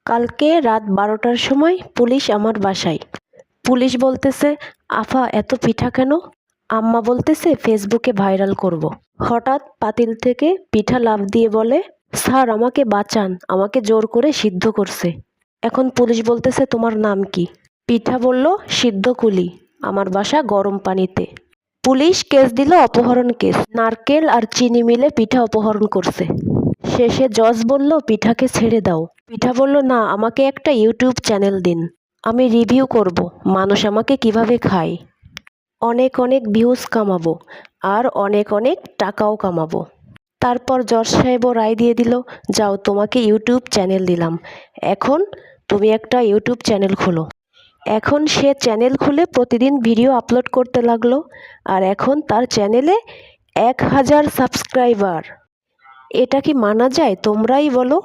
কালকে রাত 12টার সময় পুলিশ আমার বাসায়। পুলিশ বলতেছে, আফা এত পিঠা কেন? আম্মা বলতেছে ফেসবুকে ভাইরাল করব। হঠাৎ পাতিল থেকে পিঠা লাফ দিয়ে বলে, স্যার আমাকে বাঁচান, আমাকে জোর করে সিদ্ধ করছে। এখন পুলিশ বলতেছে তোমার নাম কি? পিঠা বলল সিদ্ধ কুলি, আমার বাসা গরম পানিতে। পুলিশ কেস দিল অপহরণ কেস, নারকেল আর চিনি মিলে পিঠা অপহরণ করছে। শেষে জজ বলল পিঠাকে ছেড়ে দাও। পিঠা বলল না, আমাকে একটা ইউটিউব চ্যানেল দিন, আমি রিভিউ করব মানুষ আমাকে কিভাবে খায়। অনেক অনেক ভিউজ কামাবো আর অনেক অনেক টাকাও কামাবো। তারপর জজ সাহেবও রায় দিয়ে দিল, যাও তোমাকে ইউটিউব চ্যানেল দিলাম, এখন তুমি একটা ইউটিউব চ্যানেল খোলো। এখন সে চ্যানেল খুলে প্রতিদিন ভিডিও আপলোড করতে লাগলো, আর এখন তার চ্যানেলে 1000 সাবস্ক্রাইবার। এটা কি মানা যায়? তোমরাই বলো।